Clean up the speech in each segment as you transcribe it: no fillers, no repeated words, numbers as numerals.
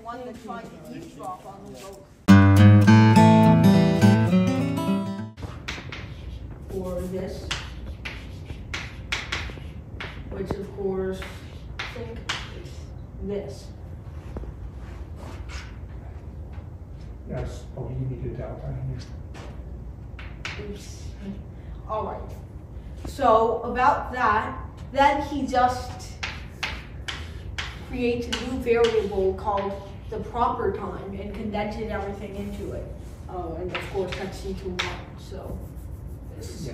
one that tried to eavesdrop on the vote. Or this, which of course I think is this. Yes, probably you need a delta here. Oops. All right. So about that, then he just creates a new variable called the proper time and condenses everything into it. Oh, and of course that's C21. So this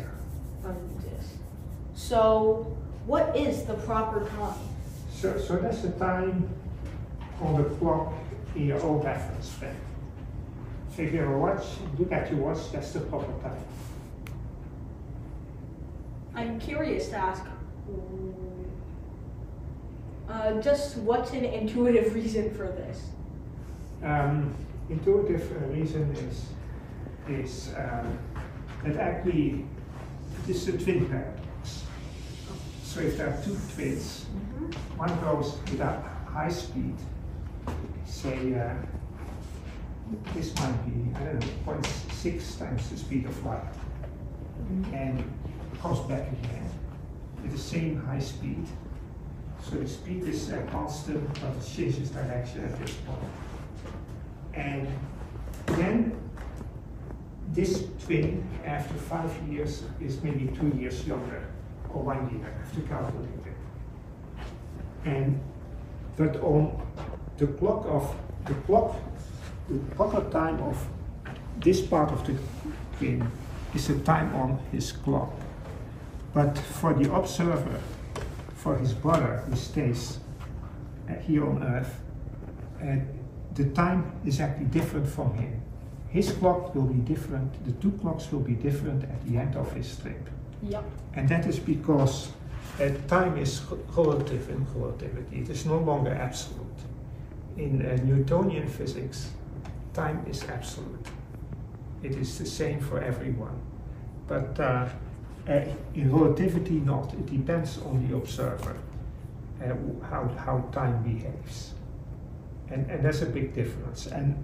doesn't exist. So what is the proper time? So that's the time on the clock in your own reference frame. So if you have a watch, look at your watch, that's the proper time. I'm curious to ask, just what's an intuitive reason for this? Intuitive reason is that actually it is the twin paradox. So if there are two twins, one goes with a high speed, say this might be, I don't know, 0.6 times the speed of light, and comes back again with the same high speed. So the speed is constant, but it changes direction at this point. And then this twin, after 5 years, is maybe 2 years younger, or 1 year. I have to calculate it. And but on the proper time of this part of the twin is the time on his clock. But for the observer, for his brother who stays here on Earth, the time is actually different from him. His clock will be different, the two clocks will be different at the end of his trip. Yep. And that is because time is relative in relativity. It is no longer absolute. In Newtonian physics, time is absolute. It is the same for everyone. But in relativity, not. It depends on the observer, how time behaves. And that's a big difference. And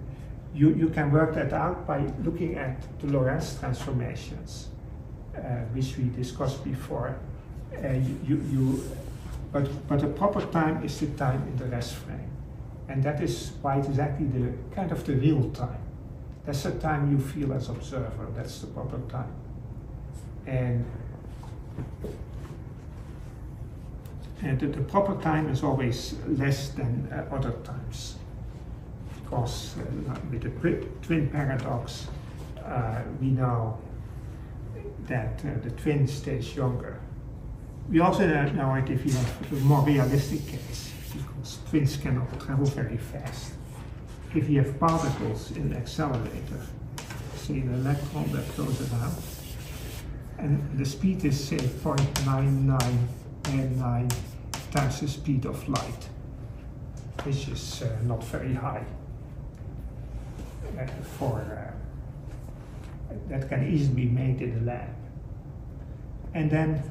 you can work that out by looking at the Lorentz transformations, which we discussed before. But the proper time is the time in the rest frame. And that is why it is actually the kind of the real time. That's the time you feel as observer. That's the proper time. And the proper time is always less than other times, because with the twin paradox, we know that the twin stays younger. We also know it if you have a more realistic case, because twins cannot travel very fast. If you have particles in the accelerator, say an electron that goes around, and the speed is say 0.9999 times the speed of light, which is not very high. That can easily be made in the lab. And then,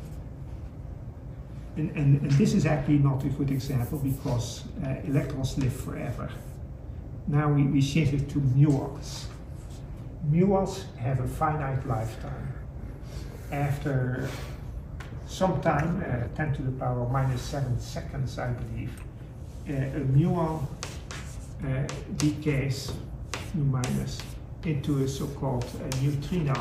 and this is actually not a good example because electrons live forever. Now we change it to muons. Muons have a finite lifetime. After some time, 10 to the power minus 7 seconds, I believe, a muon decays, mu minus, into a so-called neutrino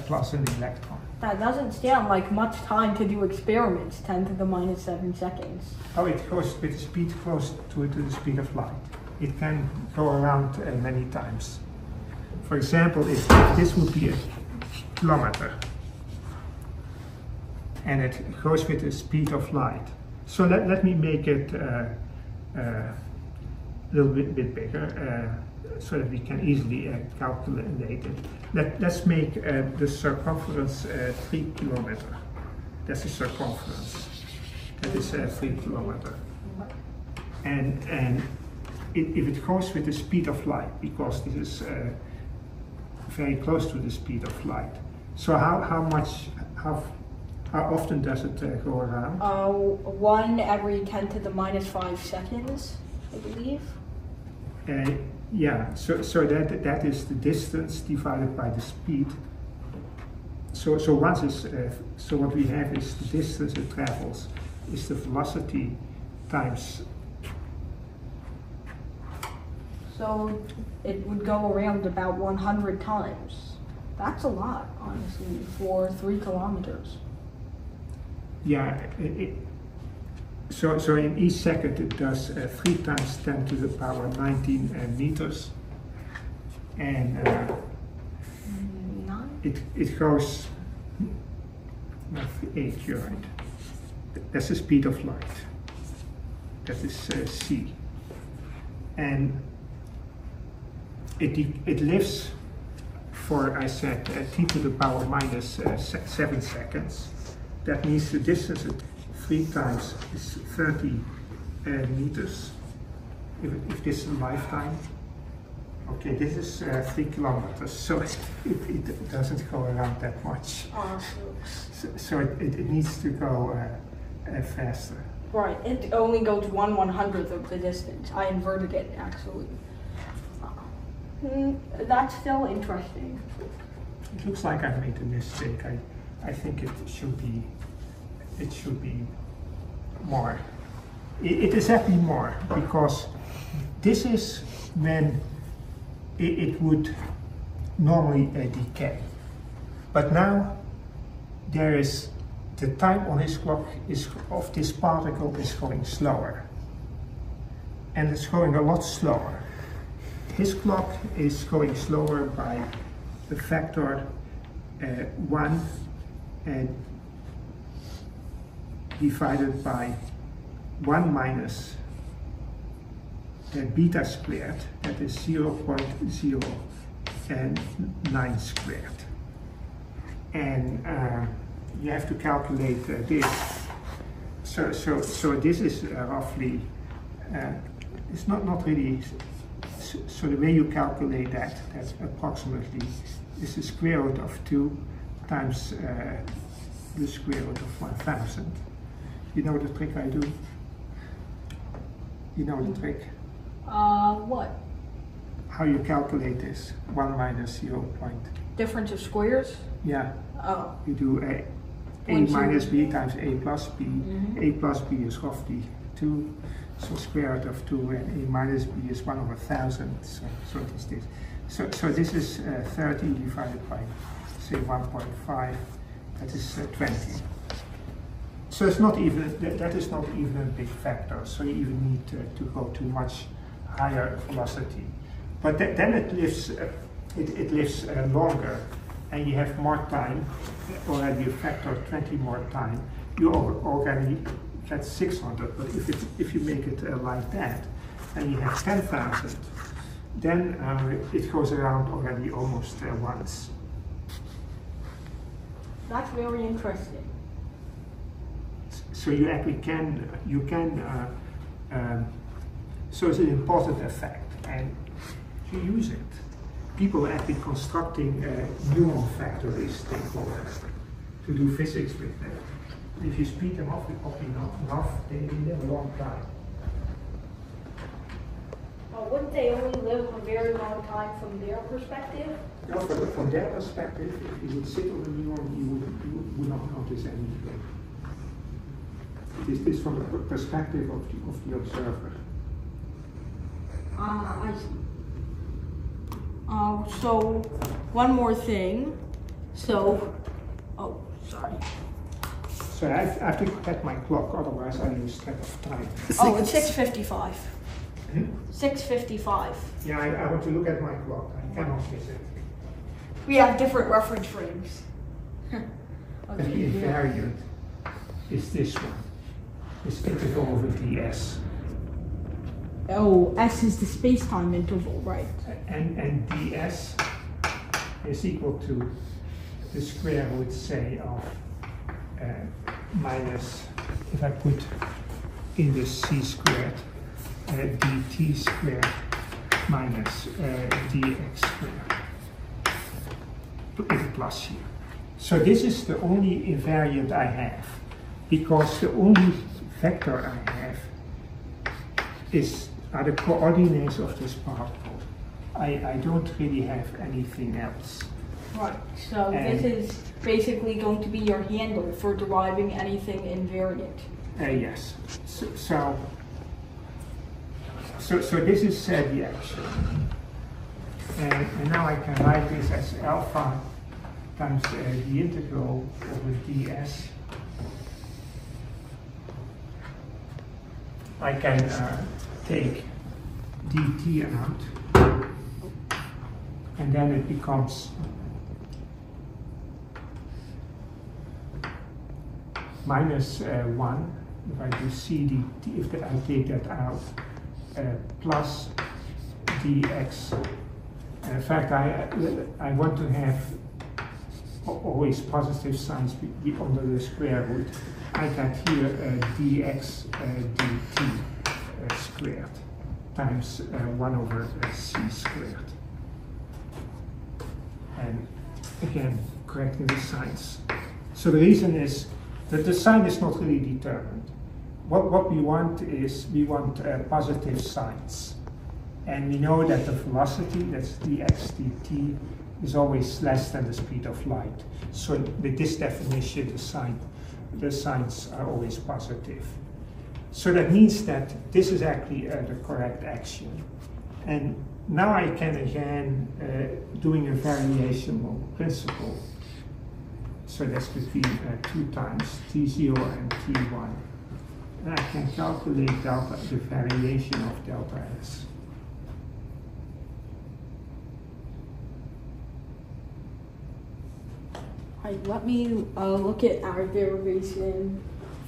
plus an electron. That doesn't sound like much time to do experiments, 10 to the minus 7 seconds. Oh, it goes with the speed close to the speed of light. It can go around many times. For example, if this would be a kilometer, and it goes with the speed of light. So let me make it a little bit bigger so that we can easily calculate it. Let's make the circumference 3 kilometers. That's the circumference. That is 3 kilometers. And if it goes with the speed of light, because this is very close to the speed of light. So how often does it go around? 1 every 10 to the minus 5 seconds, I believe. Yeah, so that is the distance divided by the speed. So once is so what we have is the distance it travels is the velocity times. So it would go around about 100 times. That's a lot, honestly, for 3 kilometers. Yeah, so in each second it does 3 times 10 to the power 19 meters, and it goes 8. You're right. That's the speed of light. That is c, and it lives for, I said, t to the power minus 7 seconds. That means the distance at 3 times is 30 meters. If this is a lifetime. Okay, this is 3 kilometers, so it doesn't go around that much. So it needs to go faster. Right, it only goes 1/100th of the distance. I inverted it, actually. That's still interesting. It looks like I made a mistake. I think it should be more. It is actually more, because this is when it would normally decay. But now there is the time on his clock of this particle is going slower, and it's going a lot slower. His clock is going slower by the factor 1 divided by 1 minus beta squared, that is 0.09 squared. And you have to calculate this. So this is roughly, it's not really, so the way you calculate that's approximately, is the square root of 2 times the square root of 1000. You know the trick I do? You know the trick? What? How you calculate this? 1 minus 0. Difference of squares? Yeah. Oh. You do a minus b times a plus b. A plus b is roughly 2. So square root of 2, and a minus b is 1/1000. So it is this. So this is 30 divided by, say, 1.5. That is 20. So it's not even, that is not even a big factor. So you even need to go to much higher velocity. But then it lives longer, and you have more time, already a factor of 20 more time. You already get 600. But if you make it like that, and you have 10,000, then it goes around already almost once. That's very interesting. So you actually can, so it's an important effect, and you use it. People are actually constructing neuron factories, they call it, to do physics with them. If you speed them up enough, they live a long time. Wouldn't they only live a very long time from their perspective? No, from their perspective, if you would sit on a neuron, you would not notice anything. It is from the perspective of the observer. I see. So, one more thing. So, oh, sorry. So I have to get my clock, otherwise I lose track of time. Oh, it's 6:55. 6:55. Yeah, I want to look at my clock. I cannot miss it. We have different reference frames. And the invariant is this one. This interval over ds. Oh, S is the space-time interval, right? And ds is equal to the square root, say, of minus, if I put in the c squared, dt squared minus dx squared. Put a plus here. So this is the only invariant I have, because the only vector I have is are the coordinates of this particle. I don't really have anything else. Right, so this is basically going to be your handle for deriving anything invariant. Yes. So this is the action. And now I can write this as alpha times the integral over ds. I can take dt out, and then it becomes minus 1 if I do c dt, if I take that out, plus dx. In fact, I want to have always positive signs under the square root. I got here dx dt squared times 1 over c squared. And again, correcting the signs. So the reason is that the sign is not really determined. What we want is, we want positive signs. And we know that the velocity, that's dx dt, is always less than the speed of light. So with this definition, the signs are always positive. So that means that this is actually the correct action. And now I can again doing a variational principle. So that's between 2 times t0 and t1. And I can calculate delta, the variation of delta s. Right, let me look at our derivation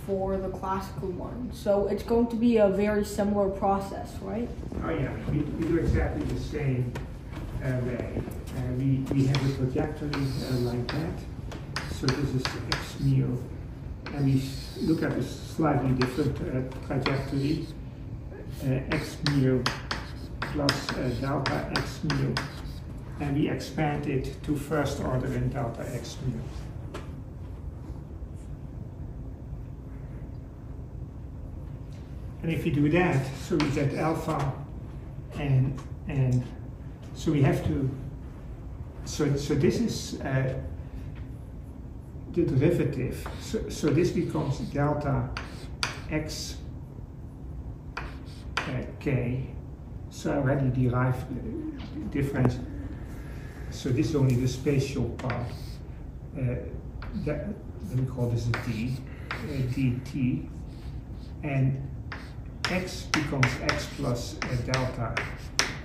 for the classical one. So it's going to be a very similar process, right? Oh yeah, we do exactly the same way. We have a trajectory like that. So this is x mu, and we look at a slightly different trajectory, x mu plus delta x mu, and we expand it to first order in delta x mu. And if you do that, so we get alpha, and so we have to, so this is the derivative. So this becomes delta x k. So I already derived the difference. So this is only the spatial part. Let me call this a d, dt, and x becomes x plus delta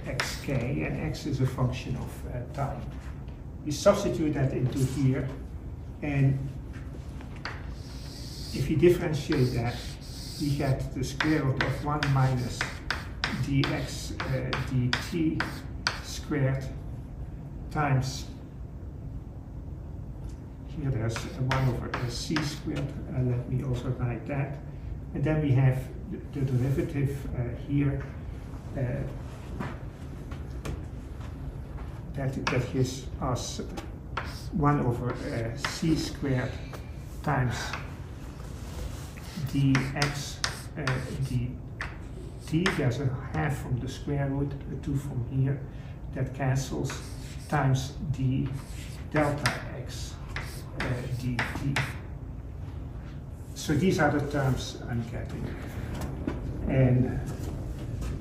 xk, and x is a function of time. We substitute that into here, and if you differentiate that, we get the square root of 1 minus dx dt squared times, here there's 1 over c squared, let me also write that, and then we have the derivative here, that gives us 1 over c squared times dx dt, there's a half from the square root, 2 from here, that cancels, times d delta x dt. So these are the terms I'm getting. And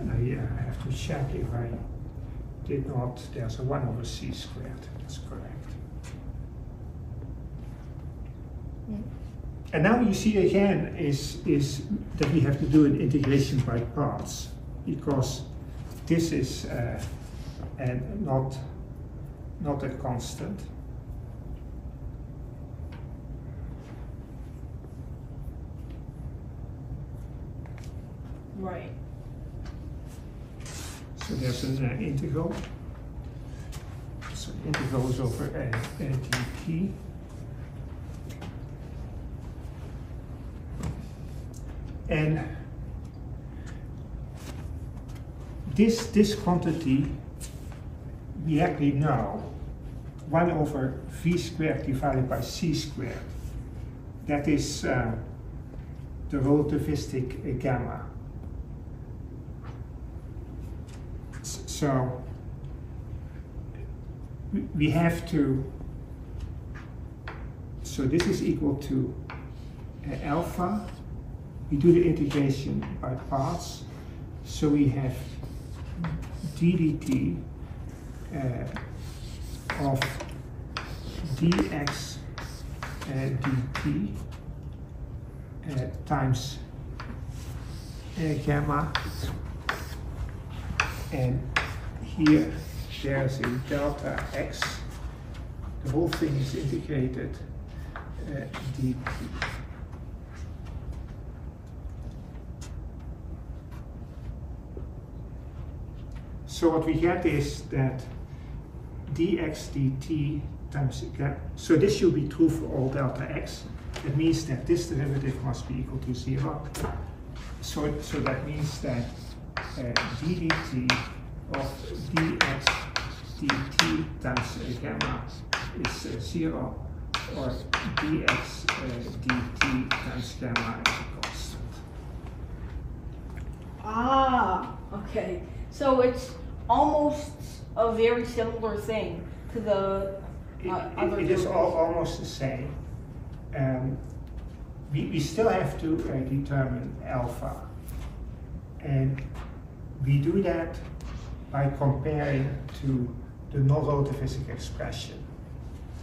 I have to check if I did not, there's a 1 over c squared, that's correct. And now you see again is that we have to do an integration by parts, because this is and not a constant. Right. So there's an integral. So the integral is over dt. And this quantity, we actually know 1 over v squared divided by c squared. That is the relativistic gamma. So we have to, so this is equal to alpha. We do the integration by parts. So we have d dt of dx dt times gamma, and here there's a delta x. The whole thing is integrated dt. So what we get is that dx dt times gamma. So this should be true for all delta x. It means that this derivative must be equal to 0. So that means that d dt of dx dt times gamma is 0, or dx dt times gamma is a constant. Ah, okay. So it's almost a very similar thing to the other. It is almost the same. We still have to determine alpha, and we do that by comparing to the non-relativistic expression.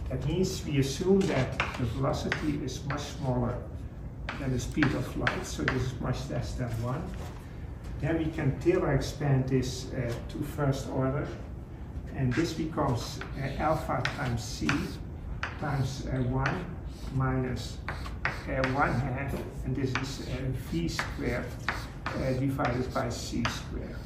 That means we assume that the velocity is much smaller than the speed of light, so this is much less than 1. Then we can Taylor expand this to first order, and this becomes alpha times c times 1 minus 1/2, and this is v squared divided by c squared.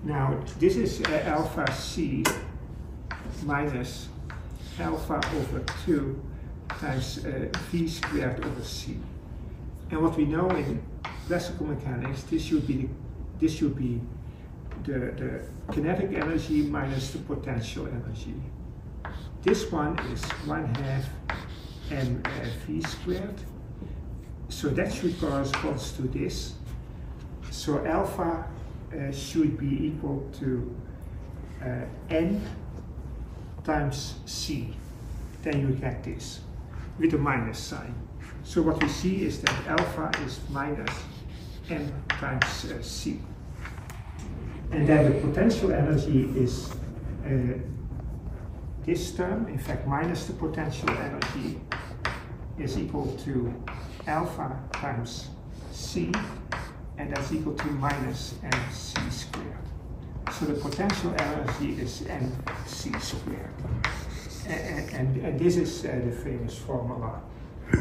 Now this is alpha c minus alpha over 2 times v squared over c. And what we know in classical mechanics, this should be the kinetic energy minus the potential energy. This one is 1/2 mv squared. So that should correspond to this. So alpha should be equal to n times c. Then you get this with a minus sign. So what we see is that alpha is minus n times c. And then the potential energy is this term, in fact minus the potential energy, is equal to alpha times c, and that's equal to minus mc squared. So the potential energy is mc squared. And this is the famous formula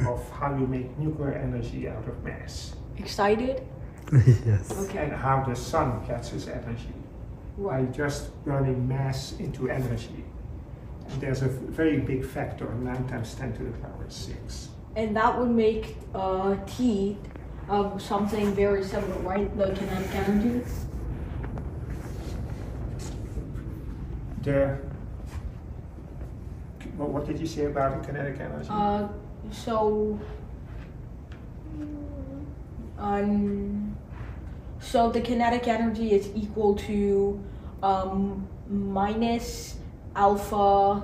of how you make nuclear energy out of mass. Excited? Yes. Okay. And how the sun gets its energy. By just burning mass into energy. And there's a very big factor, 9 times 10 to the power 6. And that would make T of something very similar, right? The kinetic energy? What did you say about the kinetic energy? So the kinetic energy is equal to minus alpha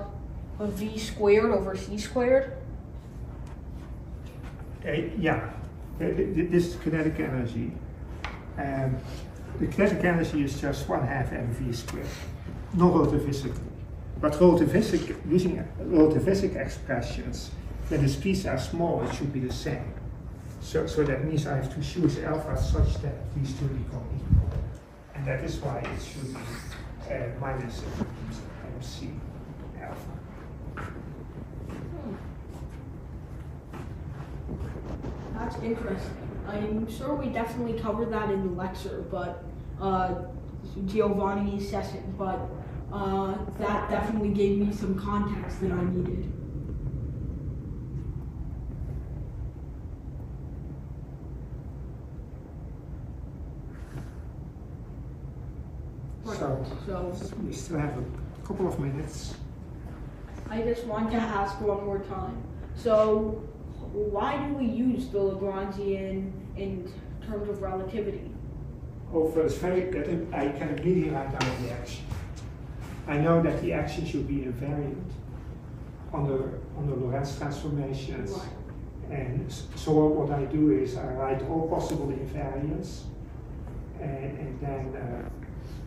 v squared over c squared? Yeah, this is kinetic energy. The kinetic energy is just 1/2 mv squared, not relativistically. But using relativistic expressions, when the speeds are small, it should be the same. So that means I have to choose alpha such that these two become equal. And that is why it should be minus mc alpha. That's interesting. I'm sure we definitely covered that in the lecture, but Giovanni's session, but that definitely gave me some context that I needed. So we still have a couple of minutes. I just want to ask one more time. So why do we use the Lagrangian and in terms of relativity? Oh, first, that I can immediately write down the action. I know that the action should be invariant on the Lorentz transformations. Right. And so what I do is I write all possible invariants, and then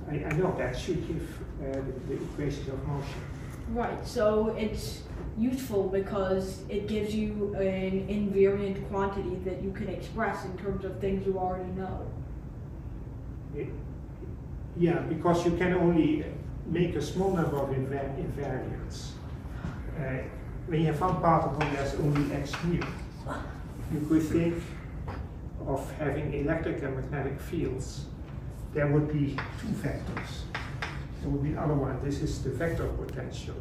I know that should give the equations of motion. Right, so it's useful because it gives you an invariant quantity that you can express in terms of things you already know. Yeah, because you can only make a small number of invariants. When you have one particle, there's only x mu. You could think of having electric and magnetic fields. There would be two vectors. There would be another one. This is the vector potential.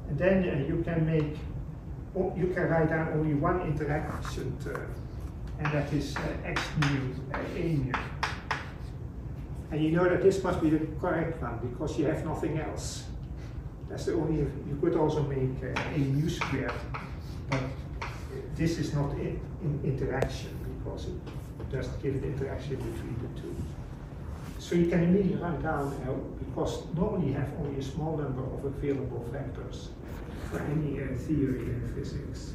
And then you can write down only one interaction term, and that is x mu, a mu. And you know that this must be the correct one because you have nothing else. That's the only. You could also make a mu squared, but this is not in interaction because it doesn't give the interaction between the two. So you can immediately write down because normally you have only a small number of available vectors for any theory in physics,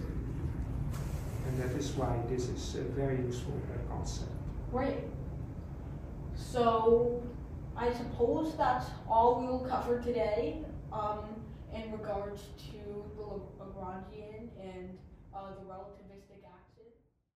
and that is why this is a very useful concept. Right. So I suppose that's all we'll cover today in regards to the Lagrangian and the relativity.